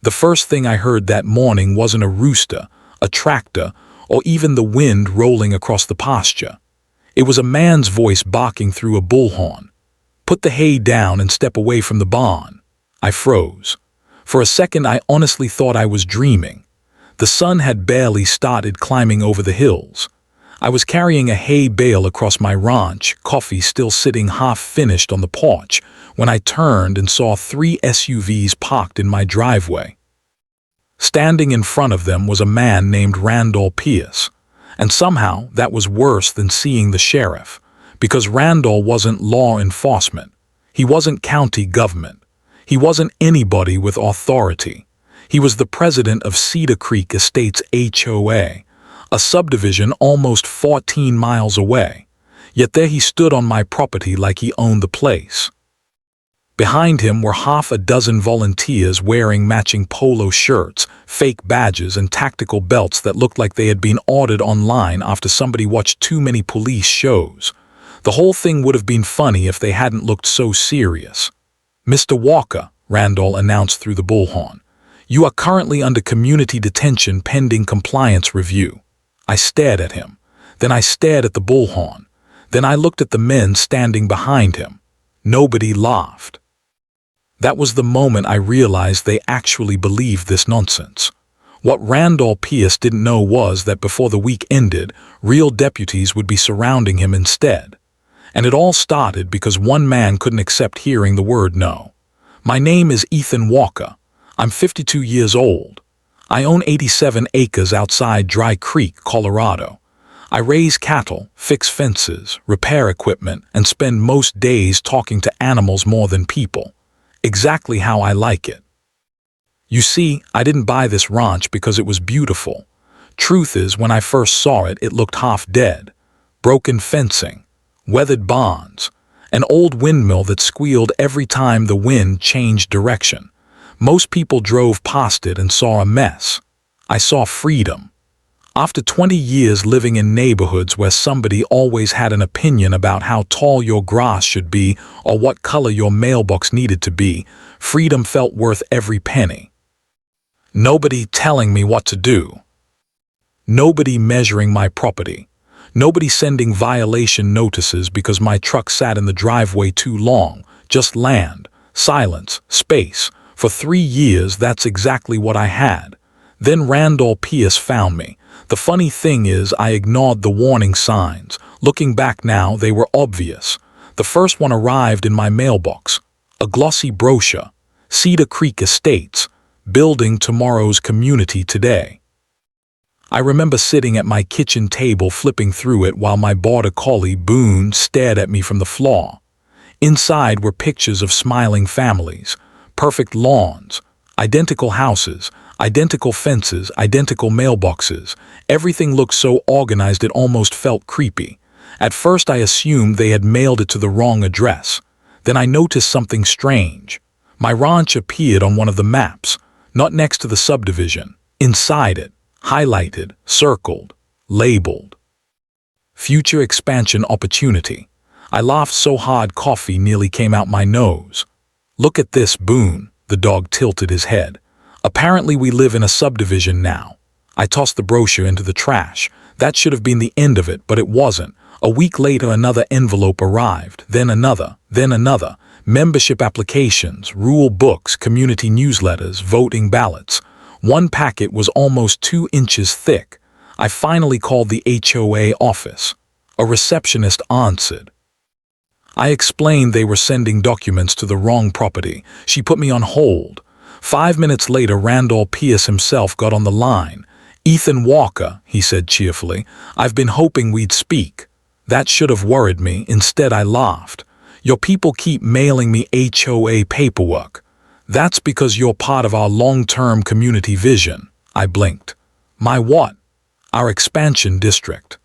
The first thing I heard that morning wasn't a rooster, a tractor, or even the wind rolling across the pasture. It was a man's voice barking through a bullhorn. "Put the hay down and step away from the barn." I froze. For a second I honestly thought I was dreaming. The sun had barely started climbing over the hills. I was carrying a hay bale across my ranch, coffee still sitting half-finished on the porch, when I turned and saw 3 SUVs parked in my driveway. Standing in front of them was a man named Randall Pierce, and somehow that was worse than seeing the sheriff, because Randall wasn't law enforcement. He wasn't county government. He wasn't anybody with authority. He was the president of Cedar Creek Estates HOA, a subdivision almost 14 miles away. Yet there he stood on my property like he owned the place. Behind him were half a dozen volunteers wearing matching polo shirts, fake badges, and tactical belts that looked like they had been ordered online after somebody watched too many police shows. The whole thing would have been funny if they hadn't looked so serious. "Mr. Walker," Randall announced through the bullhorn, "you are currently under community detention pending compliance review." I stared at him. Then I stared at the bullhorn. Then I looked at the men standing behind him. Nobody laughed. That was the moment I realized they actually believed this nonsense. What Randall Pierce didn't know was that before the week ended, real deputies would be surrounding him instead. And it all started because one man couldn't accept hearing the word no. "My name is Ethan Walker. I'm 52 years old. I own 87 acres outside Dry Creek, Colorado. I raise cattle, fix fences, repair equipment, and spend most days talking to animals more than people. Exactly how I like it. You see, I didn't buy this ranch because it was beautiful. Truth is, when I first saw it, it looked half dead. Broken fencing, weathered barns, an old windmill that squealed every time the wind changed direction. Most people drove past it and saw a mess. I saw freedom. After 20 years living in neighborhoods where somebody always had an opinion about how tall your grass should be or what color your mailbox needed to be, freedom felt worth every penny. Nobody telling me what to do. Nobody measuring my property. Nobody sending violation notices because my truck sat in the driveway too long. Just land, silence, space. For 3 years, that's exactly what I had. Then Randall Pierce found me. The funny thing is, I ignored the warning signs. Looking back now, they were obvious. The first one arrived in my mailbox. A glossy brochure. Cedar Creek Estates. Building tomorrow's community today. I remember sitting at my kitchen table flipping through it while my border collie, Boone, stared at me from the floor. Inside were pictures of smiling families, perfect lawns, identical houses, identical fences, identical mailboxes. Everything looked so organized it almost felt creepy. At first I assumed they had mailed it to the wrong address. Then I noticed something strange. My ranch appeared on one of the maps, not next to the subdivision. Inside it, highlighted, circled, labeled. Future expansion opportunity. I laughed so hard coffee nearly came out my nose. "Look at this, Boone." The dog tilted his head. "Apparently we live in a subdivision now." I tossed the brochure into the trash. That should have been the end of it, but it wasn't. A week later another envelope arrived, then another, then another. Membership applications, rule books, community newsletters, voting ballots. One packet was almost 2 inches thick. I finally called the HOA office. A receptionist answered. I explained they were sending documents to the wrong property. She put me on hold. 5 minutes later, Randall Pierce himself got on the line. "Ethan Walker," he said cheerfully, "I've been hoping we'd speak." That should have worried me. Instead, I laughed. "Your people keep mailing me HOA paperwork. That's because you're part of our long-term community vision." I blinked. "My what?" "Our expansion district."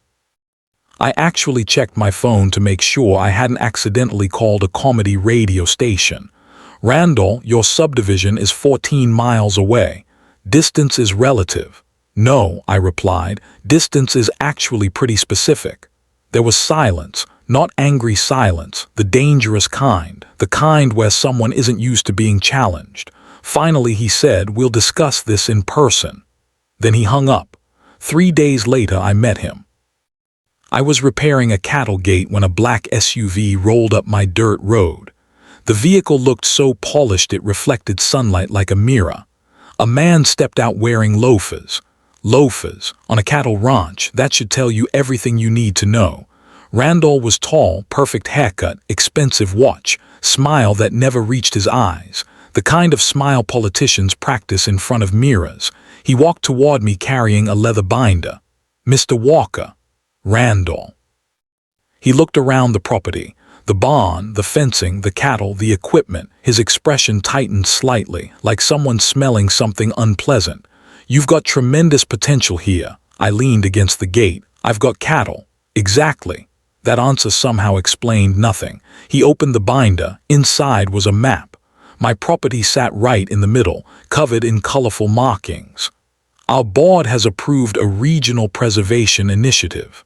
I actually checked my phone to make sure I hadn't accidentally called a comedy radio station. "Randall, your subdivision is 14 miles away. Distance is relative." "No," I replied, "distance is actually pretty specific." There was silence, not angry silence, the dangerous kind, the kind where someone isn't used to being challenged. Finally, he said, "We'll discuss this in person." Then he hung up. 3 days later, I met him. I was repairing a cattle gate when a black SUV rolled up my dirt road. The vehicle looked so polished it reflected sunlight like a mirror. A man stepped out wearing loafers. Loafers, on a cattle ranch, that should tell you everything you need to know. Randall was tall, perfect haircut, expensive watch, smile that never reached his eyes, the kind of smile politicians practice in front of mirrors. He walked toward me carrying a leather binder. "Mr. Walker." "Randall." He looked around the property, the barn, the fencing, the cattle, the equipment. His expression tightened slightly, like someone smelling something unpleasant. "You've got tremendous potential here." I leaned against the gate. "I've got cattle." "Exactly." That answer somehow explained nothing. He opened the binder. Inside was a map. My property sat right in the middle, covered in colorful markings. "Our board has approved a regional preservation initiative."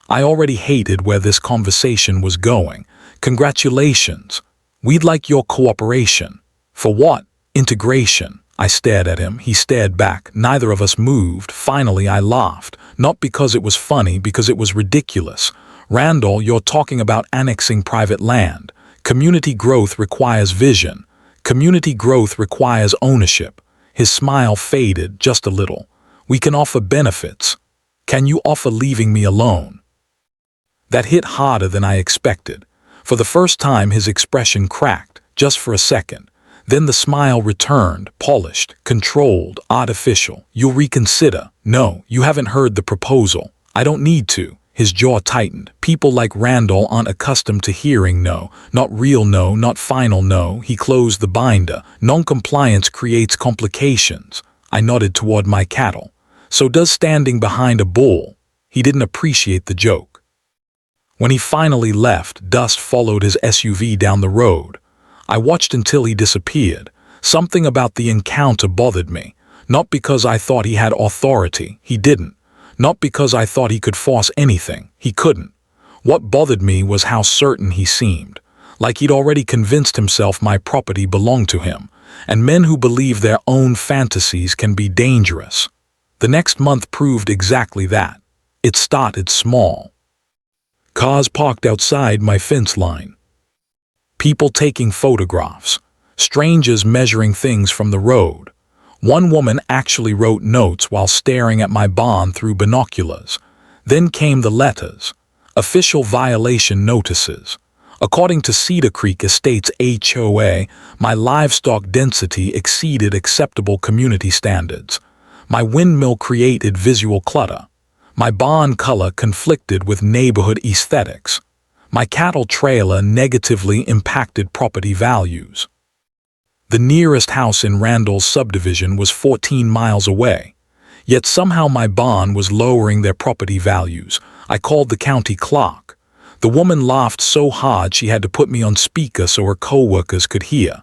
I already hated where this conversation was going. "Congratulations. We'd like your cooperation." "For what?" "Integration." I stared at him. He stared back. Neither of us moved. Finally, I laughed. Not because it was funny, because it was ridiculous. "Randall, you're talking about annexing private land. Community growth requires vision. Community growth requires ownership." His smile faded just a little. "We can offer benefits. Can you offer leaving me alone?" That hit harder than I expected. For the first time, his expression cracked, just for a second. Then the smile returned, polished, controlled, artificial. "You'll reconsider." "No, you haven't heard the proposal." "I don't need to." His jaw tightened. People like Randall aren't accustomed to hearing no, not real no, not final no. He closed the binder. "Non-compliance creates complications." I nodded toward my cattle. "So does standing behind a bull." He didn't appreciate the joke. When he finally left, dust followed his SUV down the road. I watched until he disappeared. Something about the encounter bothered me. Not because I thought he had authority. He didn't. Not because I thought he could force anything. He couldn't. What bothered me was how certain he seemed. Like he'd already convinced himself my property belonged to him. And men who believe their own fantasies can be dangerous. The next month proved exactly that. It started small. Cars parked outside my fence line. People taking photographs. Strangers measuring things from the road. One woman actually wrote notes while staring at my barn through binoculars. Then came the letters. Official violation notices. According to Cedar Creek Estates HOA, my livestock density exceeded acceptable community standards. My windmill created visual clutter. My barn color conflicted with neighborhood aesthetics. My cattle trailer negatively impacted property values. The nearest house in Randall's subdivision was 14 miles away. Yet somehow my barn was lowering their property values. I called the county clerk. The woman laughed so hard she had to put me on speaker so her co-workers could hear.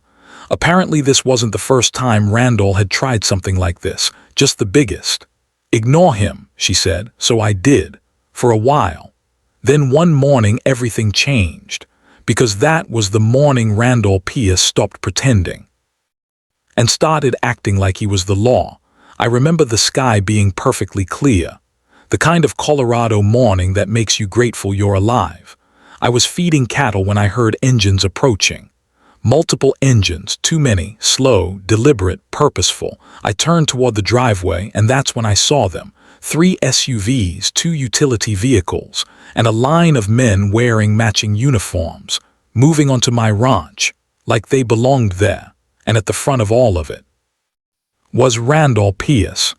Apparently this wasn't the first time Randall had tried something like this, just the biggest. "Ignore him," she said, so I did, for a while. Then one morning everything changed, because that was the morning Randall Pierce stopped pretending and started acting like he was the law. I remember the sky being perfectly clear, the kind of Colorado morning that makes you grateful you're alive. I was feeding cattle when I heard engines approaching. Multiple engines, too many, slow, deliberate, purposeful. I turned toward the driveway, and that's when I saw them. 3 SUVs, 2 utility vehicles, and a line of men wearing matching uniforms, moving onto my ranch, like they belonged there. And at the front of all of it was Randall Pierce,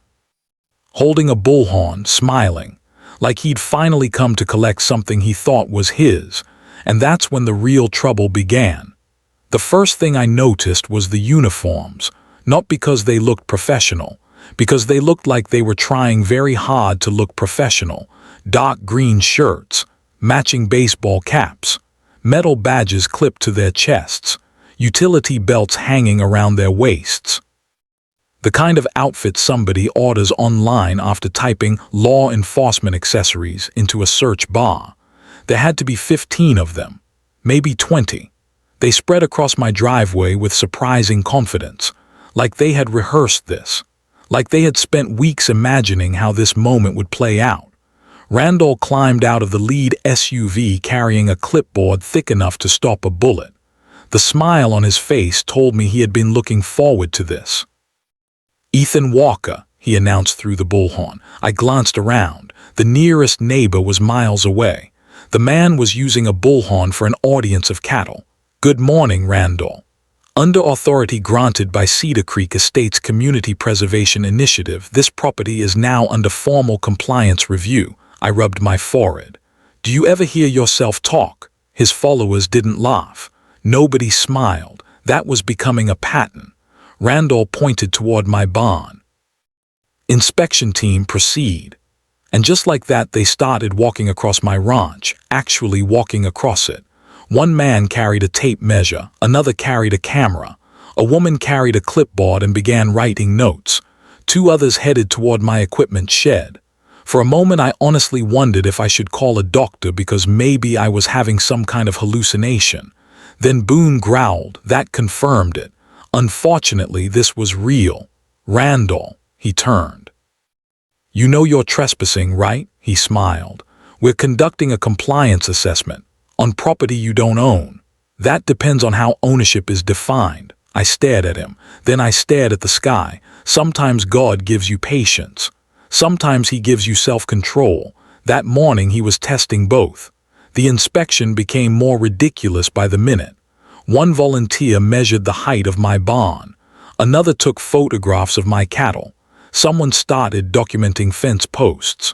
holding a bullhorn, smiling, like he'd finally come to collect something he thought was his. And that's when the real trouble began. The first thing I noticed was the uniforms, not because they looked professional, because they looked like they were trying very hard to look professional. Dark green shirts, matching baseball caps, metal badges clipped to their chests, utility belts hanging around their waists. The kind of outfit somebody orders online after typing law enforcement accessories into a search bar. There had to be 15 of them, maybe 20. They spread across my driveway with surprising confidence, like they had rehearsed this, like they had spent weeks imagining how this moment would play out. Randall climbed out of the lead SUV carrying a clipboard thick enough to stop a bullet. The smile on his face told me he had been looking forward to this. "Ethan Walker," he announced through the bullhorn. I glanced around. The nearest neighbor was miles away. The man was using a bullhorn for an audience of cattle. "Good morning, Randall. Under authority granted by Cedar Creek Estates Community Preservation Initiative, this property is now under formal compliance review." I rubbed my forehead. "Do you ever hear yourself talk?" His followers didn't laugh. Nobody smiled. That was becoming a pattern. Randall pointed toward my barn. "Inspection team, proceed." And just like that, they started walking across my ranch, actually walking across it. One man carried a tape measure, another carried a camera. A woman carried a clipboard and began writing notes. Two others headed toward my equipment shed. For a moment I honestly wondered if I should call a doctor because maybe I was having some kind of hallucination. Then Boone growled. That confirmed it. Unfortunately, this was real. "Randall," he turned. "You know you're trespassing, right?" He smiled. "We're conducting a compliance assessment on property you don't own. That depends on how ownership is defined." I stared at him. Then I stared at the sky. Sometimes God gives you patience. Sometimes he gives you self-control. That morning he was testing both. The inspection became more ridiculous by the minute. One volunteer measured the height of my barn. Another took photographs of my cattle. Someone started documenting fence posts.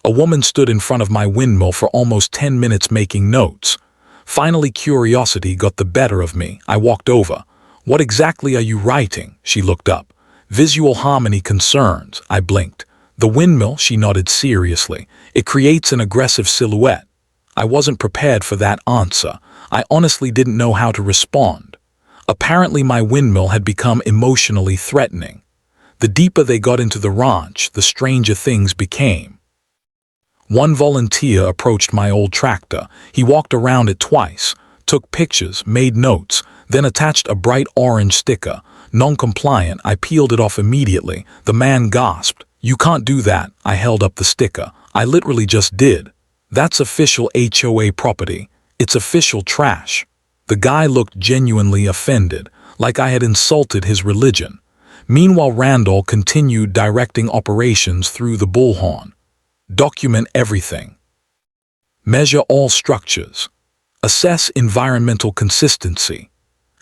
A woman stood in front of my windmill for almost 10 minutes making notes. Finally, curiosity got the better of me. I walked over. "What exactly are you writing?" She looked up. "Visual harmony concerns." I blinked. "The windmill," she nodded seriously. "It creates an aggressive silhouette." I wasn't prepared for that answer. I honestly didn't know how to respond. Apparently my windmill had become emotionally threatening. The deeper they got into the ranch, the stranger things became. One volunteer approached my old tractor. He walked around it twice, took pictures, made notes, then attached a bright orange sticker. Non-compliant. I peeled it off immediately. The man gasped. "You can't do that." I held up the sticker. "I literally just did. That's official HOA property. It's official trash." The guy looked genuinely offended, like I had insulted his religion. Meanwhile, Randall continued directing operations through the bullhorn. "Document everything. Measure all structures. Assess environmental consistency."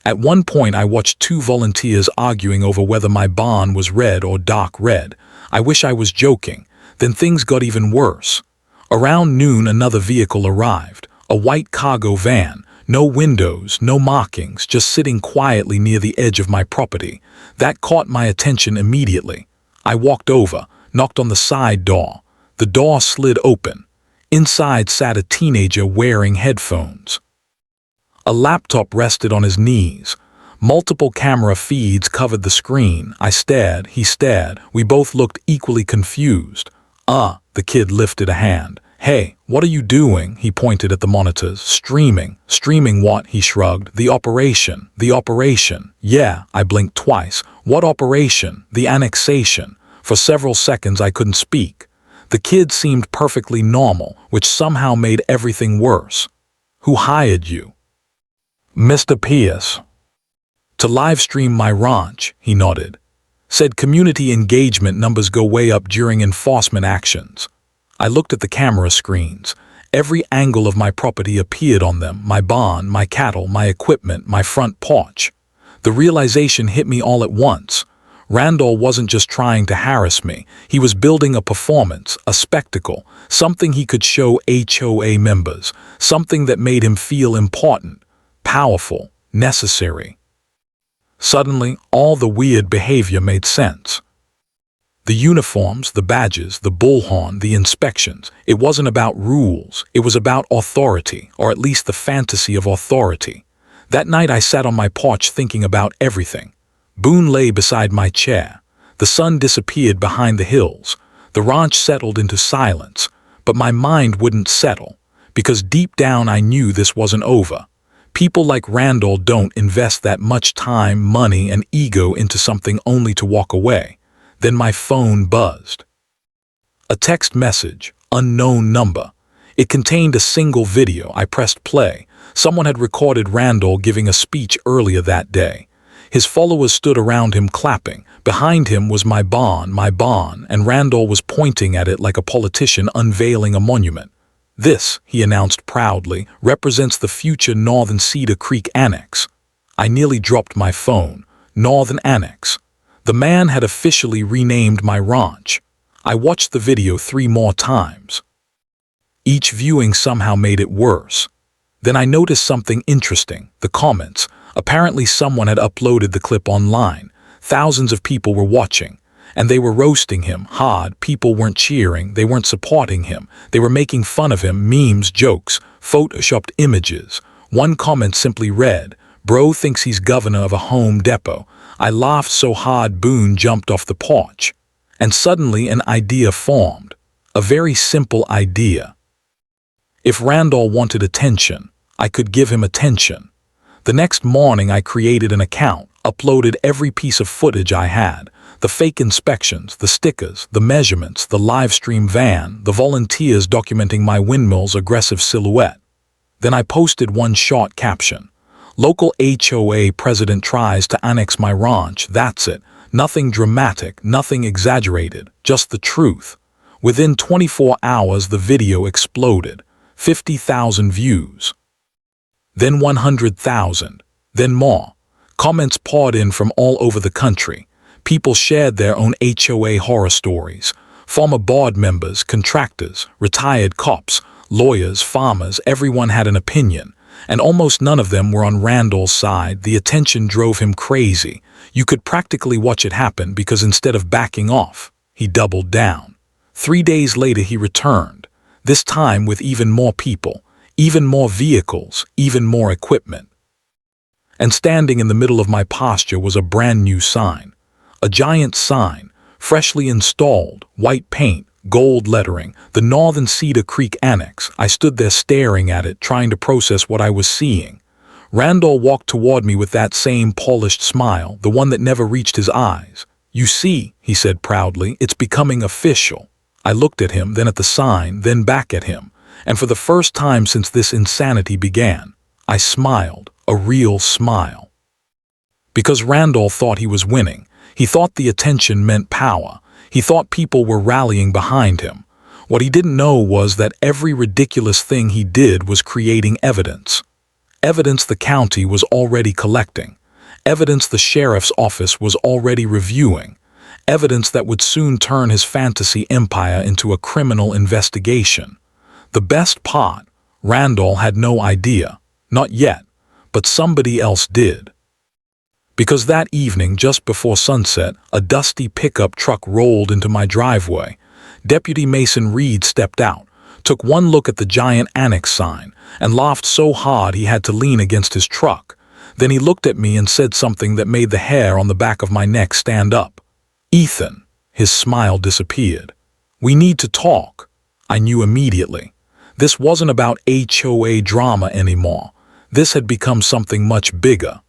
At one point I watched two volunteers arguing over whether my barn was red or dark red. I wish I was joking. Then things got even worse. Around noon another vehicle arrived, a white cargo van, no windows, no markings, just sitting quietly near the edge of my property. That caught my attention immediately. I walked over, knocked on the side door. The door slid open. Inside sat a teenager wearing headphones. A laptop rested on his knees. Multiple camera feeds covered the screen. I stared, he stared. We both looked equally confused. The kid lifted a hand. "Hey, what are you doing?" He pointed at the monitors. "Streaming." "Streaming what?" He shrugged. The operation." "The operation?" "Yeah." I blinked twice. "What operation?" "The annexation." For several seconds I couldn't speak. The kid seemed perfectly normal, which somehow made everything worse. "Who hired you?" "Mr. Pierce." "To live stream my ranch," he nodded. "Said community engagement numbers go way up during enforcement actions." I looked at the camera screens. Every angle of my property appeared on them: my barn, my cattle, my equipment, my front porch. The realization hit me all at once. Randall wasn't just trying to harass me. He was building a performance, a spectacle, something he could show HOA members, something that made him feel important, powerful, necessary. Suddenly, all the weird behavior made sense. The uniforms, the badges, the bullhorn, the inspections. It wasn't about rules. It was about authority, or at least the fantasy of authority. That night I sat on my porch thinking about everything. Boone lay beside my chair. The sun disappeared behind the hills. The ranch settled into silence, but my mind wouldn't settle, because deep down I knew this wasn't over. People like Randall don't invest that much time, money, and ego into something only to walk away. Then my phone buzzed. A text message, unknown number. It contained a single video. I pressed play. Someone had recorded Randall giving a speech earlier that day. His followers stood around him clapping. Behind him was my barn, and Randall was pointing at it like a politician unveiling a monument. This, he announced proudly, represents the future Northern Cedar Creek Annex. I nearly dropped my phone. Northern Annex. The man had officially renamed my ranch. I watched the video 3 more times. Each viewing somehow made it worse. Then I noticed something interesting, the comments. Apparently someone had uploaded the clip online. Thousands of people were watching, and they were roasting him hard. People weren't cheering, they weren't supporting him. They were making fun of him, memes, jokes, photoshopped images. One comment simply read, "Bro thinks he's governor of a Home Depot." I laughed so hard Boone jumped off the porch. And suddenly an idea formed. A very simple idea. If Randall wanted attention, I could give him attention. The next morning I created an account, uploaded every piece of footage I had, the fake inspections, the stickers, the measurements, the live stream van, the volunteers documenting my windmill's aggressive silhouette. Then I posted one short caption. Local HOA president tries to annex my ranch, that's it. Nothing dramatic, nothing exaggerated, just the truth. Within 24 hours the video exploded. 50,000 views. Then 100,000. Then more. Comments poured in from all over the country. People shared their own HOA horror stories. Former board members, contractors, retired cops, lawyers, farmers, everyone had an opinion. And almost none of them were on Randall's side. The attention drove him crazy. You could practically watch it happen because instead of backing off, he doubled down. 3 days later he returned, this time with even more people, even more vehicles, even more equipment. And standing in the middle of my pasture was a brand new sign. A giant sign, freshly installed, white paint, gold lettering, the Northern Cedar Creek Annex. I stood there staring at it, trying to process what I was seeing. Randall walked toward me with that same polished smile, the one that never reached his eyes. "You see," he said proudly, "it's becoming official." I looked at him, then at the sign, then back at him, and for the first time since this insanity began, I smiled, a real smile. Because Randall thought he was winning. He thought the attention meant power. He thought people were rallying behind him. What he didn't know was that every ridiculous thing he did was creating evidence. Evidence the county was already collecting. Evidence the sheriff's office was already reviewing. Evidence that would soon turn his fantasy empire into a criminal investigation. The best part, Randall had no idea. Not yet, but somebody else did. Because that evening, just before sunset, a dusty pickup truck rolled into my driveway. Deputy Mason Reed stepped out, took one look at the giant annex sign, and laughed so hard he had to lean against his truck. Then he looked at me and said something that made the hair on the back of my neck stand up. "Ethan," his smile disappeared. "We need to talk." I knew immediately. This wasn't about HOA drama anymore. This had become something much bigger.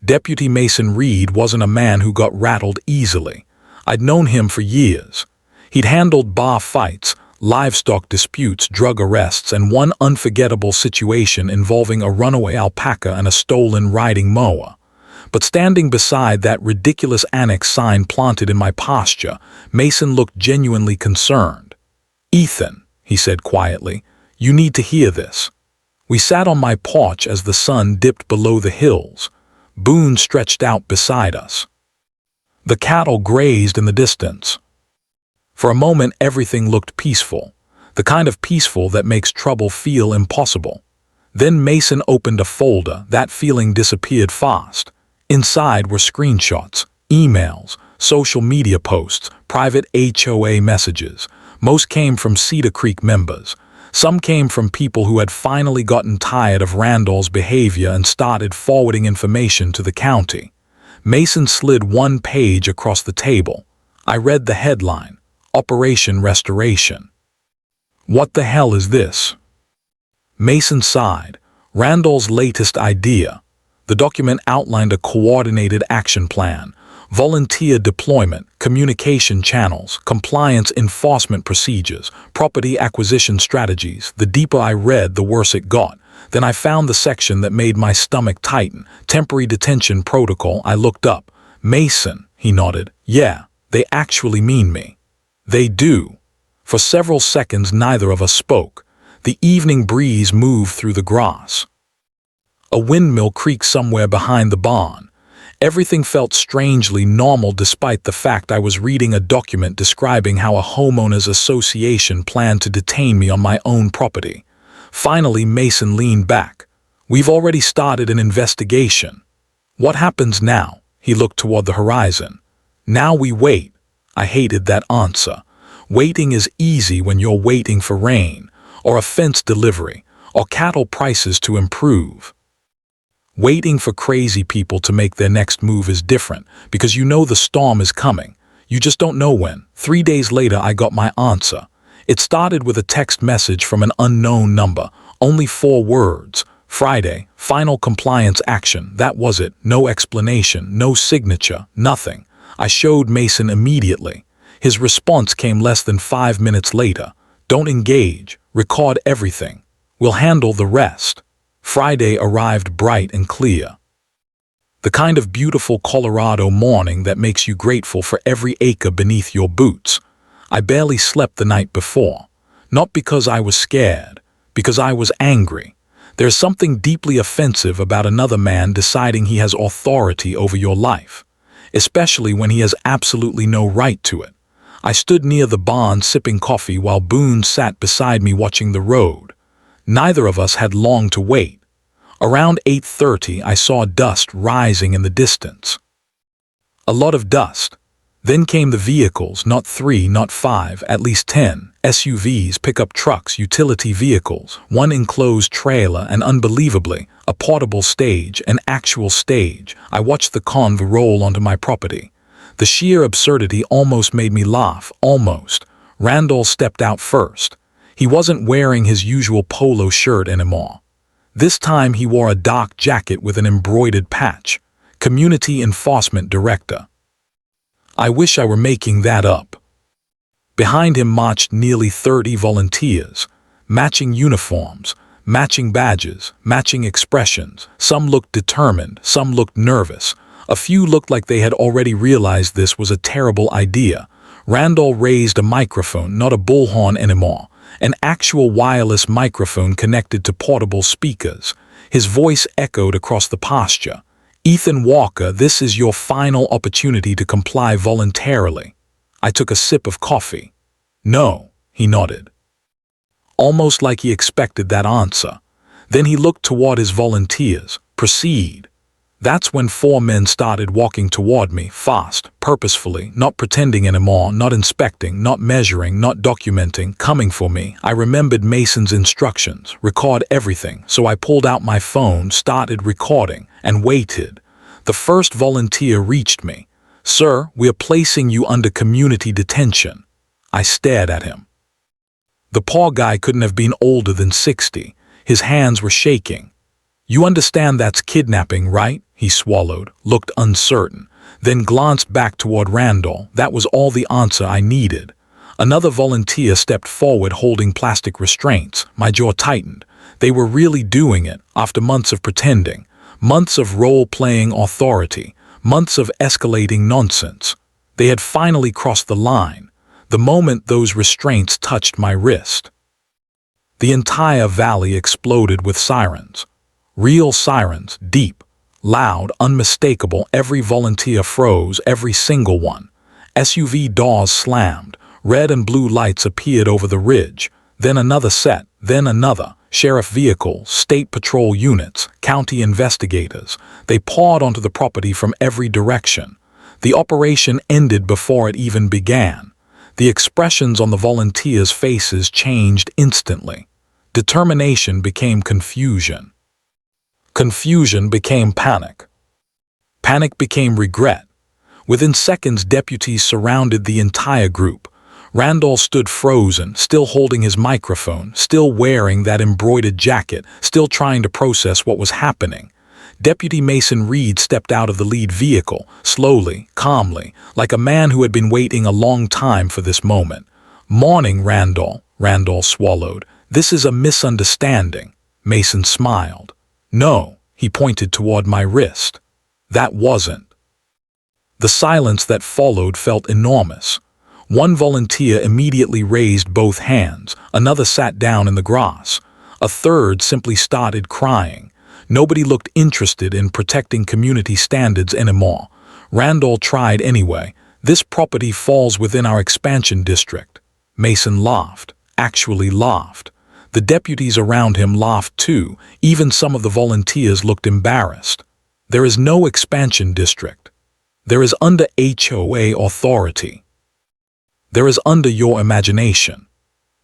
Deputy Mason Reed wasn't a man who got rattled easily. I'd known him for years. He'd handled bar fights, livestock disputes, drug arrests, and one unforgettable situation involving a runaway alpaca and a stolen riding mower. But standing beside that ridiculous annex sign planted in my pasture, Mason looked genuinely concerned. "Ethan," he said quietly, "you need to hear this." We sat on my porch as the sun dipped below the hills. Boone stretched out beside us. The cattle grazed in the distance. For a moment everything looked peaceful, the kind of peaceful that makes trouble feel impossible. Then Mason opened a folder. That feeling disappeared fast. Inside were screenshots, emails, social media posts, private HOA messages. Most came from Cedar Creek members. Some came from people who had finally gotten tired of Randall's behavior and started forwarding information to the county. Mason slid one page across the table. I read the headline, Operation Restoration. "What the hell is this?" Mason sighed. Randall's latest idea. The document outlined a coordinated action plan, volunteer deployment, communication channels, compliance enforcement procedures, property acquisition strategies. The deeper I read, the worse it got. Then I found the section that made my stomach tighten. Temporary detention protocol. I looked up. Mason, he nodded. Yeah, they actually mean me. They do. For several seconds, neither of us spoke. The evening breeze moved through the grass. A windmill creaked somewhere behind the barn. Everything felt strangely normal despite the fact I was reading a document describing how a homeowners association planned to detain me on my own property. Finally, Mason leaned back. We've already started an investigation. What happens now? He looked toward the horizon. Now we wait. I hated that answer. Waiting is easy when you're waiting for rain, or a fence delivery, or cattle prices to improve. Waiting for crazy people to make their next move is different because you know the storm is coming. You just don't know when. 3 days later, I got my answer. It started with a text message from an unknown number, only 4 words. Friday, final compliance action. That was it. No explanation, no signature, nothing. I showed Mason immediately. His response came less than 5 minutes later. Don't engage. Record everything. We'll handle the rest. Friday arrived bright and clear. The kind of beautiful Colorado morning that makes you grateful for every acre beneath your boots. I barely slept the night before. Not because I was scared, because I was angry. There's something deeply offensive about another man deciding he has authority over your life, especially when he has absolutely no right to it. I stood near the barn sipping coffee while Boone sat beside me watching the road. Neither of us had long to wait. Around 8:30, I saw dust rising in the distance. A lot of dust. Then came the vehicles, not 3, not 5, at least 10. SUVs, pickup trucks, utility vehicles, one enclosed trailer, and unbelievably, a portable stage, an actual stage. I watched the convoy roll onto my property. The sheer absurdity almost made me laugh, almost. Randall stepped out first. He wasn't wearing his usual polo shirt anymore. This time he wore a dark jacket with an embroidered patch. Community Enforcement Director. I wish I were making that up. Behind him marched nearly 30 volunteers. Matching uniforms, matching badges, matching expressions. Some looked determined, some looked nervous. A few looked like they had already realized this was a terrible idea. Randall raised a microphone, not a bullhorn anymore. An actual wireless microphone connected to portable speakers. His voice echoed across the pasture. Ethan Walker, this is your final opportunity to comply voluntarily. I took a sip of coffee. No, he nodded. Almost like he expected that answer. Then he looked toward his volunteers. Proceed. That's when 4 men started walking toward me, fast, purposefully, not pretending anymore, not inspecting, not measuring, not documenting, coming for me. I remembered Mason's instructions, record everything, so I pulled out my phone, started recording, and waited. The first volunteer reached me. Sir, we are placing you under community detention. I stared at him. The poor guy couldn't have been older than 60. His hands were shaking. You understand that's kidnapping, right? He swallowed, looked uncertain, then glanced back toward Randall. That was all the answer I needed. Another volunteer stepped forward holding plastic restraints. My jaw tightened. They were really doing it, after months of pretending, months of role-playing authority, months of escalating nonsense. They had finally crossed the line, the moment those restraints touched my wrist. The entire valley exploded with sirens. Real sirens, deep, loud, unmistakable. Every volunteer froze, every single one. SUV doors slammed. Red and blue lights appeared over the ridge. Then another set, then another. Sheriff vehicles, state patrol units, county investigators. They poured onto the property from every direction. The operation ended before it even began. The expressions on the volunteers' faces changed instantly. Determination became confusion. Confusion became panic. Panic became regret. Within seconds, deputies surrounded the entire group. Randall stood frozen, still holding his microphone, still wearing that embroidered jacket, still trying to process what was happening. Deputy Mason Reed stepped out of the lead vehicle, slowly, calmly, like a man who had been waiting a long time for this moment. "Morning, Randall," Randall swallowed. "This is a misunderstanding." Mason smiled. "No," he pointed toward my wrist. "That wasn't." The silence that followed felt enormous. One volunteer immediately raised both hands, another sat down in the grass. A third simply started crying. Nobody looked interested in protecting community standards anymore. Randall tried anyway. "This property falls within our expansion district." Mason laughed, actually laughed. The deputies around him laughed too. Even some of the volunteers looked embarrassed. "There is no expansion district. There is under HOA authority. There is under your imagination."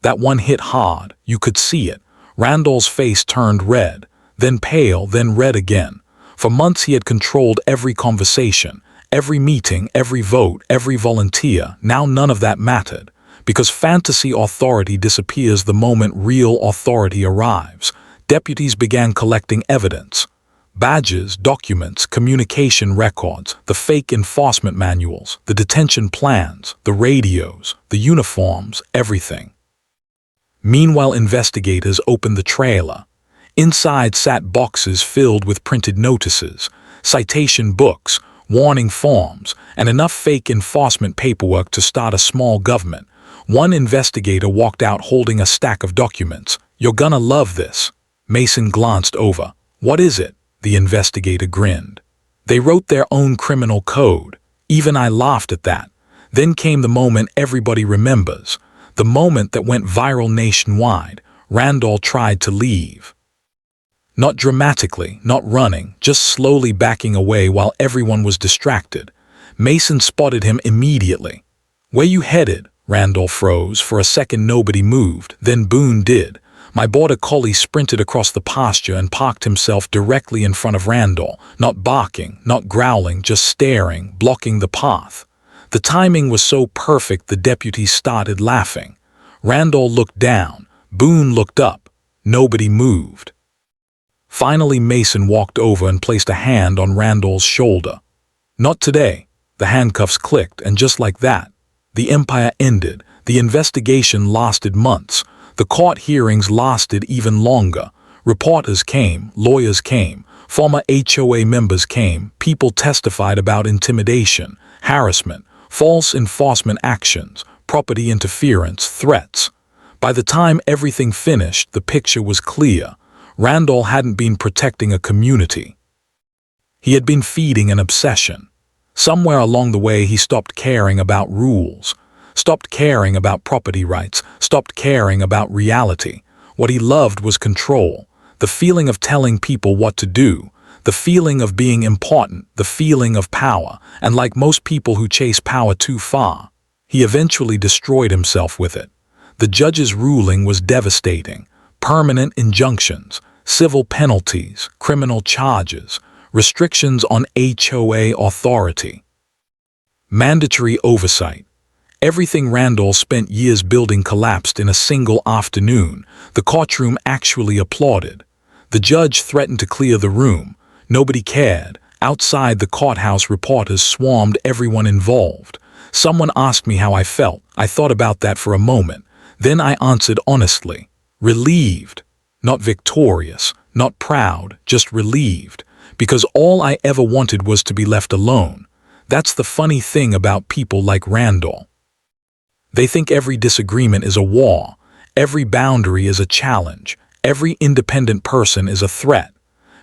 That one hit hard. You could see it. Randall's face turned red, then pale, then red again. For months he had controlled every conversation, every meeting, every vote, every volunteer. Now none of that mattered, because fantasy authority disappears the moment real authority arrives. Deputies began collecting evidence. Badges, documents, communication records, the fake enforcement manuals, the detention plans, the radios, the uniforms, everything. Meanwhile, investigators opened the trailer. Inside sat boxes filled with printed notices, citation books, warning forms, and enough fake enforcement paperwork to start a small government. One investigator walked out holding a stack of documents. "You're gonna love this." Mason glanced over. "What is it?" The investigator grinned. "They wrote their own criminal code." Even I laughed at that. Then came the moment everybody remembers, the moment that went viral nationwide. Randall tried to leave. Not dramatically, not running, just slowly backing away while everyone was distracted. Mason spotted him immediately. "Where you headed?" Randall froze. For a second nobody moved, then Boone did. My border collie sprinted across the pasture and parked himself directly in front of Randall, not barking, not growling, just staring, blocking the path. The timing was so perfect the deputies started laughing. Randall looked down. Boone looked up. Nobody moved. Finally Mason walked over and placed a hand on Randall's shoulder. "Not today." The handcuffs clicked, and just like that, the empire ended. The investigation lasted months. The court hearings lasted even longer. Reporters came, lawyers came, former HOA members came, people testified about intimidation, harassment, false enforcement actions, property interference, threats. By the time everything finished, the picture was clear. Randall hadn't been protecting a community. He had been feeding an obsession. Somewhere along the way he stopped caring about rules, stopped caring about property rights, stopped caring about reality. What he loved was control, the feeling of telling people what to do, the feeling of being important, the feeling of power, and like most people who chase power too far, he eventually destroyed himself with it. The judge's ruling was devastating. Permanent injunctions, civil penalties, criminal charges, restrictions on HOA authority, mandatory oversight. Everything Randall spent years building collapsed in a single afternoon. The courtroom actually applauded. The judge threatened to clear the room. Nobody cared. Outside the courthouse, reporters swarmed everyone involved. Someone asked me how I felt. I thought about that for a moment. Then I answered honestly. Relieved. Not victorious, not proud, just relieved. Because all I ever wanted was to be left alone. That's the funny thing about people like Randall. They think every disagreement is a war, every boundary is a challenge, every independent person is a threat.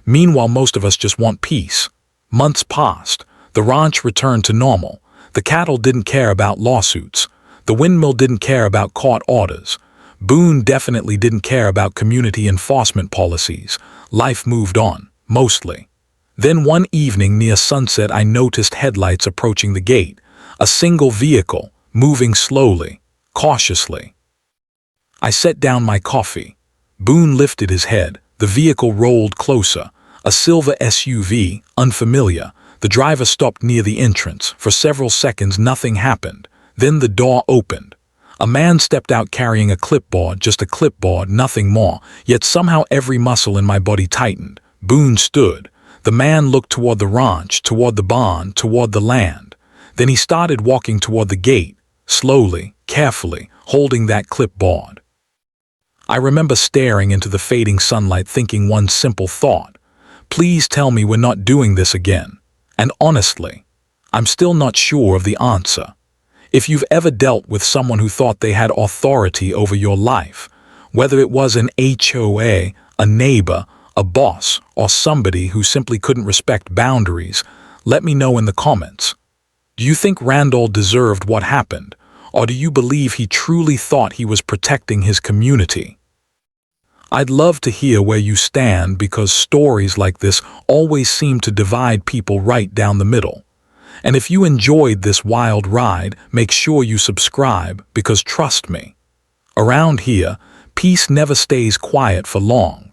Meanwhile, most of us just want peace. Months passed. The ranch returned to normal. The cattle didn't care about lawsuits. The windmill didn't care about court orders. Boone definitely didn't care about community enforcement policies. Life moved on, mostly. Then one evening near sunset I noticed headlights approaching the gate. A single vehicle, moving slowly, cautiously. I set down my coffee. Boone lifted his head. The vehicle rolled closer. A silver SUV, unfamiliar. The driver stopped near the entrance. For several seconds nothing happened. Then the door opened. A man stepped out carrying a clipboard, just a clipboard, nothing more, yet somehow every muscle in my body tightened. Boone stood. The man looked toward the ranch, toward the barn, toward the land. Then he started walking toward the gate, slowly, carefully, holding that clipboard. I remember staring into the fading sunlight thinking one simple thought. Please tell me we're not doing this again. And honestly, I'm still not sure of the answer. If you've ever dealt with someone who thought they had authority over your life, whether it was an HOA, a neighbor, a boss, or somebody who simply couldn't respect boundaries, let me know in the comments. Do you think Randall deserved what happened, or do you believe he truly thought he was protecting his community? I'd love to hear where you stand because stories like this always seem to divide people right down the middle. And if you enjoyed this wild ride, make sure you subscribe because trust me, around here, peace never stays quiet for long.